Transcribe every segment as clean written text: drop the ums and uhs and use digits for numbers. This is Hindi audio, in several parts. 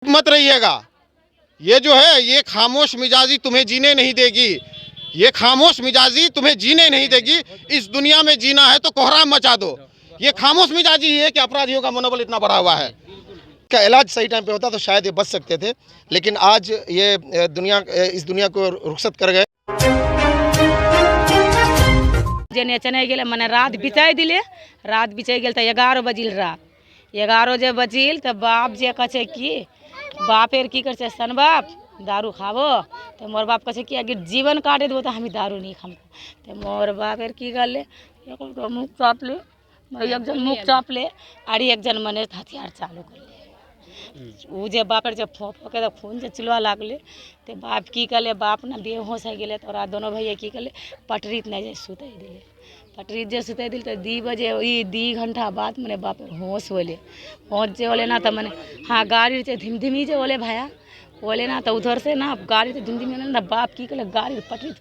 मत रहिएगा। ये जो है ये खामोश मिजाजी तुम्हें जीने नहीं देगी। ये खामोश मिजाजी तुम्हें जीने नहीं देगी। इस दुनिया में जीना है तो कोहराम मचा दो। ये खामोश मिजाजी है कि अपराधियों का मनोबल इतना बढ़ा हुआ है। का इलाज सही टाइम पे होता तो शायद ये बच सकते थे, लेकिन आज ये इस दुनिया को रुखसत कर गए। जेने चने गेले मने रात बिताई दिले, रात बिचाई गेल त 11 बजिल रात 11 जे बजिल त बाप जे कहे कि बापेर की कर सन बाप दारू खाबो तो मोर बाप कहे कि अगर जीवन काटे देबो तो हम दारू नहीं खाम तो मोर बापेर की गले मुख चाप ले एक जन मुख चाप ले और एक जन मने हथियार चालू कर ले। उ जे बापेर जे फोके तो खून जे चिलवा लागले तो बाप की कले बाप ना बेहोश हो गेले तो दोनों भैया की कले पटरीत नहीं जे सुते दिले। पटरी जे सुते दिल तो 2 बजे दी घंटा बाद मने बाप होश होले। होश जे होले ना तो मने हाँ गाड़ी से धीमी जे होले भाया बोले ना तो उधर से ना गाड़ी से धीमी ना बाप की कले गाड़ी पटरी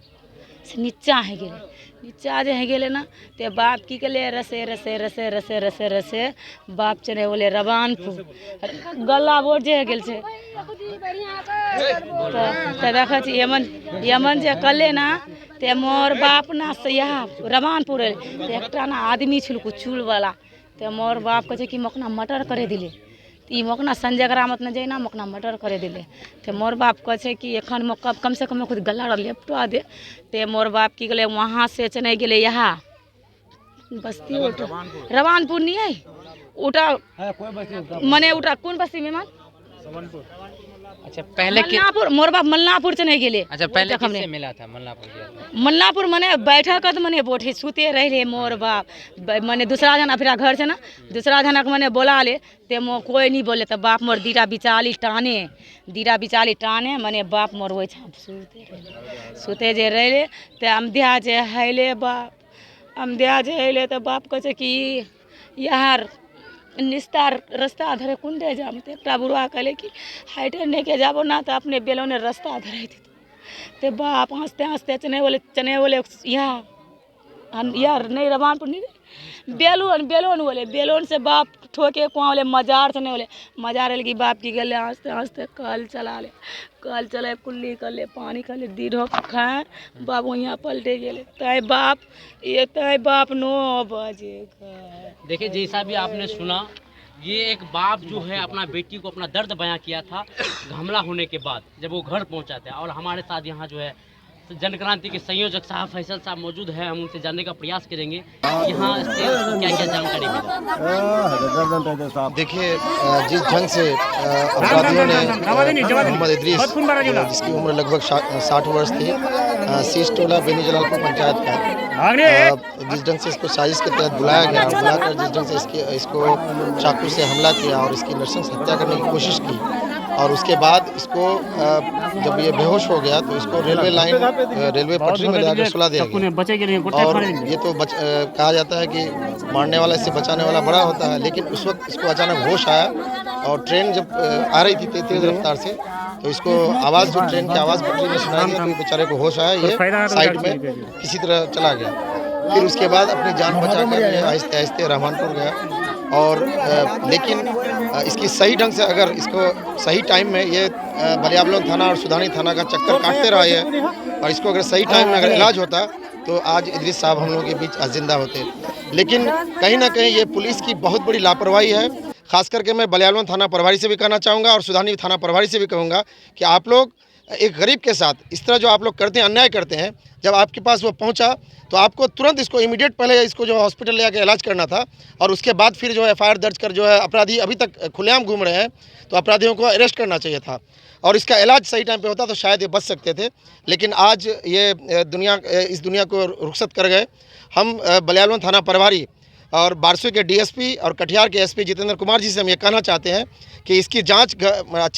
से नीचा है गेले। नीचा जे है गेले ना ते बाप की कले रसे रसे रसे रसे रसे रसे बाप चले बोले रवानपुर गला बोर्ड जे है गेल छे तो देखा यमन यमन जे कले ना ते मोर बाप ना यहाँ रवानपुर एकटा ना आदमी छुल चूल वाला ते मोर बाप कहे कि मकना मटर करे दिले ई मकना संजय ग्रामत न जाइना मकना मटर करे दिले ते मोर बाप कहे कि एखन कम से कम खुद गला लेपटवा दे ते मोर बाप की गले वहाँ से चने गेले यहाँ बस्ती उठा रवानपुर नहीं है उठा मने उठा कौन बस्ती में मान अच्छा पहले मल्लापुर मोर बाप मल्लापुर चने गेले। अच्छा पहले किससे मिला था मल्लापुर मने बैठक मने बोठे सुते रहे मोर बाप मने दूसरा जना फिर घर से ना दूसरा जना के मने बोला ले ते कोई नहीं बोले तो बाप मोर दीरा बिचाली टाने मने बाप मोर वही छाप सुते जे रहे ते अमदिया जे हैले बाप अमदिया जे हैले तो बाप कहे कि यार निस्तार रास्ता धरे कुंडे जाम ते बुढ़वा कहले कि हाइटे नहीं के जाबो ना तो अपने बेलोने रास्ता धरे ते बाप हंसते हंसते चने बोले यार नहीं रवानपुर नहीं बेलून बोले बेलून से बाप ठोके कुआं बोले मजार से नहीं बोले मजार की बाप की गले हंसते हंसते कल चले कुल्ली कर ले पानी कर ले दीढ़ो खाए बाप यहाँ पलटे गेले तय बाप 9 बजे। देखिए जैसा भी आपने सुना ये एक बाप जो है अपना बेटी को अपना दर्द बयां किया था हमला होने के बाद जब वो घर पहुंचा था। और हमारे साथ यहाँ जो है जन क्रांति के संयोजक साहब फैसल साहब मौजूद है, हम उनसे जानने का प्रयास करेंगे यहाँ से क्या क्या जानकारी मिली। देखिए जिस ढंग से अपराधियों ने मोहम्मद इदरीस जिसकी उम्र लगभग 60 वर्ष थी शीश टोला बेनी जलालपुर पंचायत का जिस ढंग से इसको साजिश के तहत बुलाकर जिस ढंग से इसको चाकू से हमला किया और इसकी नृशंस हत्या करने की कोशिश की और उसके बाद इसको जब ये बेहोश हो गया तो इसको रेलवे पटरी में जाकर सुला दिया गया। और ये तो कहा जाता है कि मारने वाला इससे बचाने वाला बड़ा होता है, लेकिन उस वक्त इसको अचानक होश आया और ट्रेन जब आ रही थी तेज रफ्तार से तो इसको आवाज़ जो ट्रेन की आवाज़ पटरी में सुनाई दी तो बेचारे को होश आया, ये साइड में किसी तरह चला गया। फिर उसके बाद अपनी जान बचाकर आहिस्ते आहिस्ते रहमानपुर गया। और लेकिन इसकी सही ढंग से अगर इसको सही टाइम में ये बलियाबलोन थाना और सुधानी थाना का चक्कर काटते रहा है और इसको अगर सही टाइम में अगर इलाज होता तो आज इदरीस साहब हम लोगों के बीच जिंदा होते। लेकिन कहीं ना कहीं ये पुलिस की बहुत बड़ी लापरवाही है। खास करके मैं बलियाबलोन थाना प्रभारी से भी कहना चाहूँगा और सुधानी थाना प्रभारी से भी कहूँगा कि आप लोग एक गरीब के साथ इस तरह जो आप लोग करते हैं, अन्याय करते हैं। जब आपके पास वो पहुंचा तो आपको तुरंत इसको इमीडिएट पहले इसको जो हॉस्पिटल ले जाकर इलाज करना था और उसके बाद फिर जो FIR दर्ज कर जो है अपराधी अभी तक खुलेआम घूम रहे हैं तो अपराधियों को अरेस्ट करना चाहिए था और इसका इलाज सही टाइम पे होता तो शायद ये बच सकते थे। लेकिन आज ये इस दुनिया को रुखसत कर गए। हम बलियाबलोन थाना प्रभारी और बारसू के DSP और कटिहार के SP जितेंद्र कुमार जी से हम ये कहना चाहते हैं कि इसकी जाँच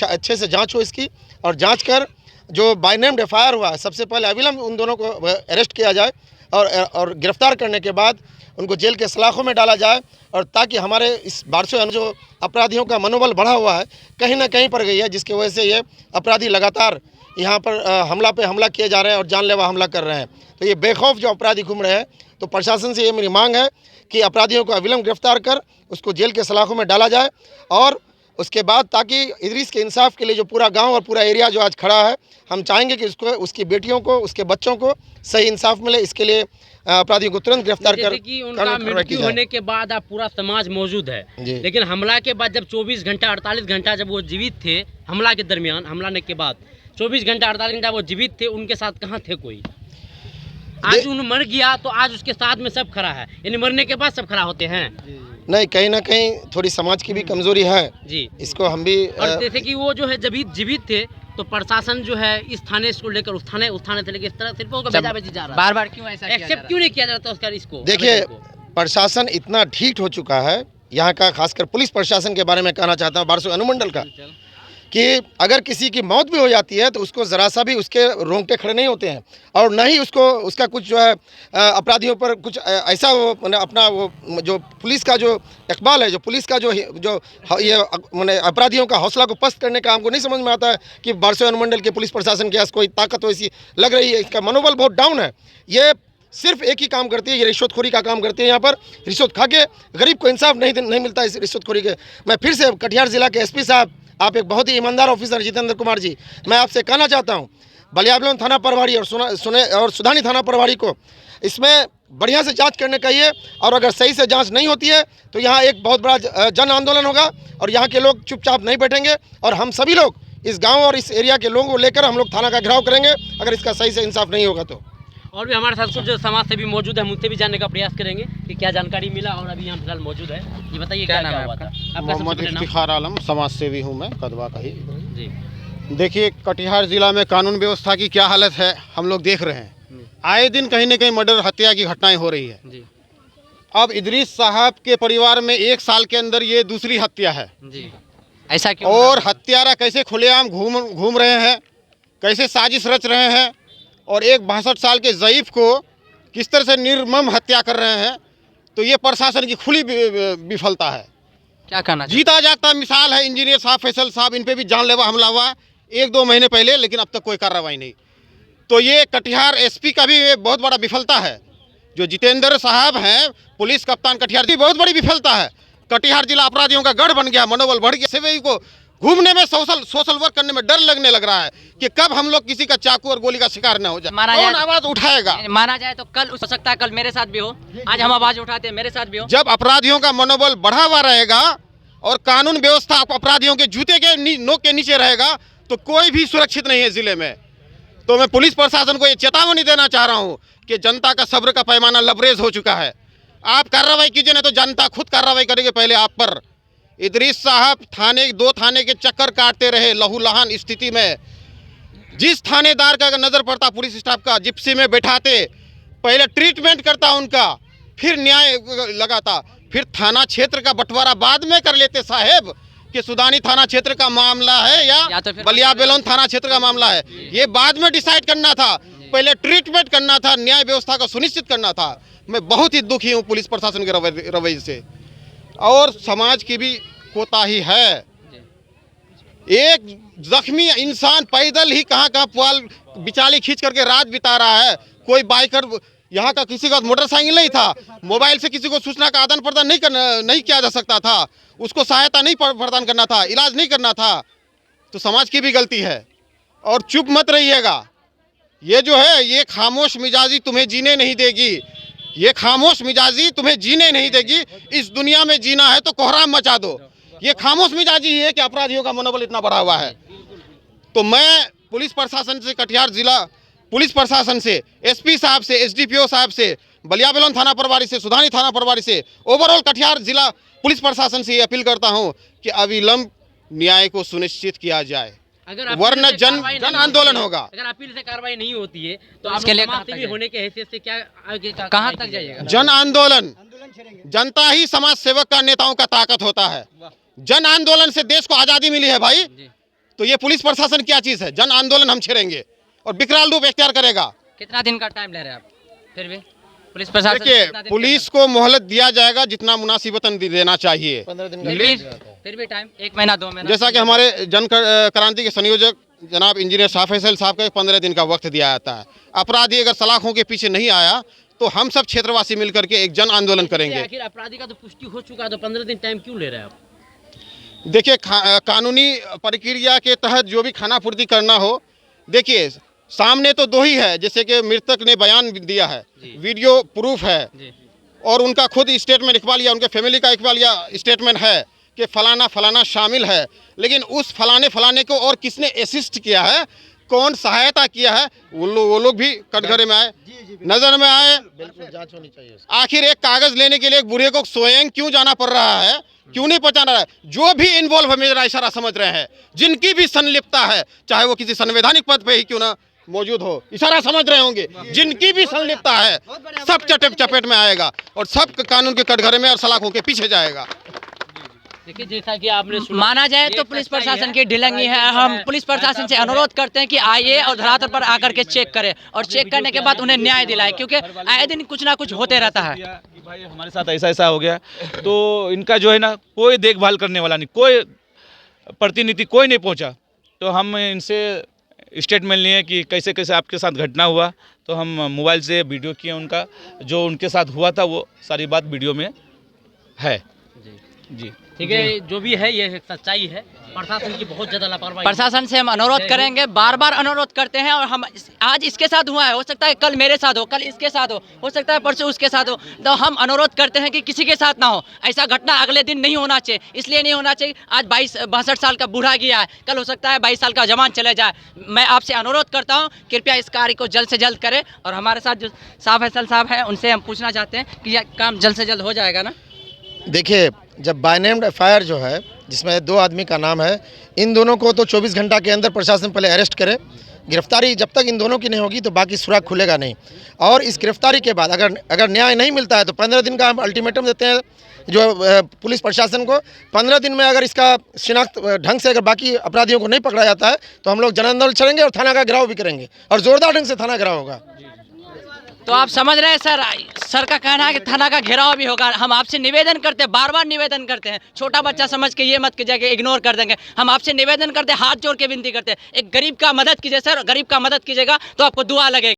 अच्छे से जाँच हो इसकी और जाँच कर जो बाय नेम्ड FIR हुआ है सबसे पहले अविलंब उन दोनों को अरेस्ट किया जाए और गिरफ्तार करने के बाद उनको जेल के सलाखों में डाला जाए और ताकि हमारे इस बारसू जो अपराधियों का मनोबल बढ़ा हुआ है कहीं ना कहीं पर गई है, जिसकी वजह से ये अपराधी लगातार यहाँ पर हमला किए जा रहे हैं और जानलेवा हमला कर रहे हैं। तो ये बेखौफ जो अपराधी घूम रहे हैं तो प्रशासन से ये मेरी मांग है कि अपराधियों को अविलंब गिरफ्तार कर उसको जेल के सलाखों में डाला जाए और उसके बाद ताकि इदरीस के इंसाफ के लिए जो पूरा गांव और पूरा एरिया जो आज खड़ा है, हम चाहेंगे कि उसको, उसकी बेटियों को, उसके बच्चों को सही इंसाफ मिले। इसके लिए अपराधियों को तुरंत गिरफ्तार कर कि उनका मृत्यु होने के बाद अब पूरा समाज मौजूद है, लेकिन हमला के बाद जब 24 घंटा 48 घंटा जब वो जीवित थे, हमला के दरमियान, हमला के बाद 24 घंटा 48 घंटा वो जीवित थे, उनके साथ कहाँ थे कोई? आज उन मर गया तो आज उसके साथ में सब खड़ा है, यानी मरने के बाद सब खड़ा होते हैं। नहीं, कहीं ना कहीं थोड़ी समाज की भी कमजोरी है जी, इसको हम भी और जैसे कि वो जो है जब जीवित थे तो प्रशासन जो है इस थाने को लेकर उस थाने से लेकर इस तरह सिर्फ उनको भेजा भेजी जा रहा है। बार क्यों ऐसा एक्सेप्ट क्यों नहीं किया जा रहा उसका? इसको देखिए, प्रशासन इतना ढीठ हो चुका है यहाँ का, खासकर पुलिस प्रशासन के बारे में कहना चाहता हूँ, बारसो अनुमंडल का, कि अगर किसी की मौत भी हो जाती है तो उसको ज़रा सा भी उसके रोंगटे खड़े नहीं होते हैं, और न ही उसको उसका कुछ जो है अपराधियों पर कुछ ऐसा वो अपना वो जो पुलिस का जो इकबाल है, जो पुलिस का जो ये मैंने अपराधियों का हौसला को पस्त करने का हमको नहीं समझ में आता है कि बारसो अनुमंडल के पुलिस प्रशासन के पास कोई ताकत वैसी लग रही है। इसका मनोबल बहुत डाउन है। ये सिर्फ एक ही काम करती है, ये रिश्वतखोरी का काम करती है। यहाँ पर रिश्वत खा के गरीब को इंसाफ नहीं मिलता इस रिश्वतखोरी के। मैं फिर से कटिहार जिला के एसपी साहब, आप एक बहुत ही ईमानदार ऑफिसर जितेंद्र कुमार जी, मैं आपसे कहना चाहता हूँ, बलियाबलोन थाना प्रभारी और सुधानी थाना प्रभारी को इसमें बढ़िया से जांच करने कहिए, और अगर सही से जांच नहीं होती है तो यहाँ एक बहुत बड़ा जन आंदोलन होगा और यहाँ के लोग चुपचाप नहीं बैठेंगे, और हम सभी लोग इस गाँव और इस एरिया के लोगों को लेकर हम लोग थाना का घेराव करेंगे अगर इसका सही से इंसाफ नहीं होगा तो। और भी हमारे साथ कुछ समाज से भी मौजूद है, हम उनसे भी जानने का प्रयास करेंगे कि क्या जानकारी मिला, और अभी यहाँ फिलहाल मौजूद है। ये बताइए क्या नाम हुआ था आपका? मोहम्मद इफ्तिखार आलम, समाज सेवी हूँ मैं, कदवा का ही। जी, देखिए, कटिहार जिला में कानून व्यवस्था की क्या हालत है हम लोग देख रहे हैं। आए दिन कहीं न कहीं मर्डर, हत्या की घटनाएं हो रही है। जी, अब इदरीस साहब के परिवार में 1 साल के अंदर ये दूसरी हत्या है। जी, ऐसा क्यों? और हत्यारा कैसे खुलेआम घूम रहे हैं, कैसे साजिश रच रहे हैं, और एक 62 साल के ज़ईफ को किस तरह से निर्मम हत्या कर रहे हैं, तो ये प्रशासन की खुली विफलता है। क्या कहना? जीता जागता मिसाल है इंजीनियर साहब, फैसल साहब, इन पे भी जानलेवा हमला हुआ 1-2 महीने पहले, लेकिन अब तक कोई कार्रवाई नहीं। तो ये कटिहार एसपी का भी बहुत बड़ा विफलता है। जो जितेंद्र साहब हैं, पुलिस कप्तान कटिहार की बहुत बड़ी विफलता है। कटिहार जिला अपराधियों का गढ़ बन गया, मनोबल बढ़ गया। सेवई को घूमने में, सोशल वर्क करने में डर लगने लग रहा है कि कब हम लोग किसी का चाकू और गोली का शिकार न हो जाए। कौन आवाज उठाएगा? माना जाए तो कल हो सकता है, कल मेरे साथ भी हो, आज हम आवाज उठाते हैं, मेरे साथ भी हो। जब अपराधियों का मनोबल बढ़ा हुआ रहेगा और कानून व्यवस्था अपराधियों के जूते के नोक के नीचे रहेगा तो कोई भी सुरक्षित नहीं है जिले में। तो मैं पुलिस प्रशासन को ये चेतावनी देना चाह रहा हूँ कि जनता का सब्र का पैमाना लबरेज हो चुका है। आप कार्रवाई कीजिए, नहीं तो जनता खुद कार्रवाई करेगी पहले आप पर। इदरीस साहब 2 थाने के चक्कर काटते रहे लहूलुहान स्थिति में। जिस थानेदार का नज़र पड़ता पुलिस स्टाफ का, जिप्सी में बैठाते, पहले ट्रीटमेंट करता उनका, फिर न्याय लगाता, फिर थाना क्षेत्र का बंटवारा बाद में कर लेते साहेब कि सुदानी थाना क्षेत्र का मामला है या तो बलियाबलोन थाना क्षेत्र का मामला है, ये बाद में डिसाइड करना था। पहले ट्रीटमेंट करना था, न्याय व्यवस्था को सुनिश्चित करना था। मैं बहुत ही दुखी हूँ पुलिस प्रशासन के रवैये से, और समाज की भी कोताही है। एक जख्मी इंसान पैदल ही कहाँ पुआल बिचाली खींच करके रात बिता रहा है। कोई बाइकर, यहाँ का किसी का मोटरसाइकिल नहीं था, मोबाइल से किसी को सूचना का आदान प्रदान नहीं किया जा सकता था, उसको सहायता नहीं प्रदान करना था, इलाज नहीं करना था। तो समाज की भी गलती है। और चुप मत रहिएगा, ये जो है ये खामोश मिजाजी तुम्हें जीने नहीं देगी। ये खामोश मिजाजी तुम्हें जीने नहीं देगी। इस दुनिया में जीना है तो कोहराम मचा दो। ये खामोश मिजाजी है कि अपराधियों का मनोबल इतना बढ़ा हुआ है। तो मैं पुलिस प्रशासन से, कटिहार जिला पुलिस प्रशासन से, एसपी साहब से, एसडीपीओ साहब से, बलियाबलोन थाना प्रभारी से, सुधानी थाना प्रभारी से, ओवरऑल कटिहार जिला पुलिस प्रशासन से ये अपील करता हूं कि अविलंब न्याय को सुनिश्चित किया जाए, वरना जन आंदोलन होगा। अगर अपील से कार्रवाई नहीं होती है तो आपके लिए होने के हैसियत से क्या आगे कहां तक जाइएगा? जन आंदोलन, जनता ही समाज सेवक का, नेताओं का ताकत होता है। जन आंदोलन से देश को आजादी मिली है भाई। तो ये पुलिस प्रशासन क्या चीज है? जन आंदोलन हम छेड़ेंगे और विकराल रूप इख्तियार करेगा। कितना दिन का टाइम ले रहे हैं आप? फिर भी पुलिस प्रशासन, देखिए, पुलिस को मोहलत दिया जाएगा जितना मुनासिबतन देना चाहिए। 15 दिन फिर भी टाइम 1 महीना 2 महीना, जैसा कि हमारे जन क्रांति के संयोजक जनाब इंजीनियर शाह फैसल साहब का 15 दिन का वक्त दिया जाता है। अपराधी अगर सलाखों के पीछे नहीं आया तो हम सब क्षेत्रवासी मिलकर के एक जन आंदोलन करेंगे। आखिर अपराधी का तो पुष्टि हो चुका है, तो 15 दिन टाइम क्यों ले रहे हैं आप? देखिए कानूनी प्रक्रिया के तहत जो भी खानापूर्ति करना हो, देखिए सामने तो दो ही है, जैसे कि मृतक ने बयान दिया है, वीडियो प्रूफ है और उनका खुद स्टेटमेंट लिखवा लिया, उनके फैमिली का लिखवा लिया स्टेटमेंट है कि फलाना फलाना शामिल है। लेकिन उस फलाने को और किसने असिस्ट किया है, कौन सहायता किया है, वो लोग भी कटघरे में आए, नजर में आए। बिल्कुल जांच होनी चाहिए। आखिर एक कागज लेने के लिए एक बूढ़े को स्वयं क्यों जाना पड़ रहा है, क्यों नहीं पहचान रहा है? जो भी इन्वॉल्व है, मेरा इशारा समझ रहे हैं, जिनकी भी संलिप्तता है, चाहे वो किसी संवैधानिक पद पे ही क्यों ना मौजूद हो, इशारा समझ रहे होंगे, जिनकी भी संलिप्तता है सब चपेट में आएगा और सब कानून के कटघरे में और सलाखों के पीछे जाएगा। देखिए जैसा कि आपने सुना, माना जाए तो पुलिस प्रशासन की ढिलंगी है। हम पुलिस प्रशासन से अनुरोध करते हैं कि आइए और धरातल पर आकर के चेक करें और चेक करने के बाद उन्हें न्याय दिलाएं, क्योंकि आए दिन कुछ ना कुछ होते रहता है। कि भाई हमारे साथ ऐसा ऐसा हो गया, तो इनका जो है ना कोई देखभाल करने वाला नहीं, कोई प्रतिनिधि कोई नहीं पहुंचा। तो हम इनसे स्टेटमेंट लिए कि कैसे कैसे आपके साथ घटना हुआ, तो हम मोबाइल से वीडियो किए उनका, जो उनके साथ हुआ था वो सारी बात वीडियो में है। जी ठीक है, जो भी है ये सच्चाई है। प्रशासन की बहुत ज्यादा लापरवाही। प्रशासन से हम अनुरोध करेंगे, बार बार अनुरोध करते हैं। और हम आज इसके साथ हुआ है, हो सकता है कल मेरे साथ हो, कल इसके साथ हो सकता है परसों उसके साथ हो। तो हम अनुरोध करते हैं कि किसी के साथ ना हो, ऐसा घटना अगले दिन नहीं होना चाहिए। इसलिए नहीं होना चाहिए, आज 62 साल का बूढ़ा गया है, कल हो सकता है 22 साल का जवान चले जाए। मैं आपसे अनुरोध करता हूँ, कृपया इस कार्य को जल्द से जल्द करें। और हमारे साथ जो साहब फैसल साहब हैं, उनसे हम पूछना चाहते हैं कि यह काम जल्द से जल्द हो जाएगा ना? देखिए, जब बाय नेम्ड एफआईआर जो है, जिसमें 2 आदमी का नाम है, इन दोनों को तो 24 घंटा के अंदर प्रशासन पहले अरेस्ट करे। गिरफ्तारी जब तक इन दोनों की नहीं होगी तो बाकी सुराग खुलेगा नहीं। और इस गिरफ्तारी के बाद अगर न्याय नहीं मिलता है तो 15 दिन का हम अल्टीमेटम देते हैं जो पुलिस प्रशासन को। 15 दिन में अगर इसका शिनाख्त ढंग से अगर बाकी अपराधियों को नहीं पकड़ा जाता है तो हम लोग जन आंदोलन छेड़ेंगे और थाना का घेराव भी करेंगे, और जोरदार ढंग से थाना घेराव होगा। तो आप समझ रहे हैं सर का कहना है कि थाना का घेराव भी होगा। हम आपसे निवेदन करते हैं, बार बार निवेदन करते हैं, छोटा बच्चा समझ के ये मत कीजिए कि इग्नोर कर देंगे। हम आपसे निवेदन करते हैं, हाथ जोड़ के विनती करते हैं, एक गरीब का मदद कीजिए सर, गरीब का मदद कीजिएगा तो आपको दुआ लगेगी।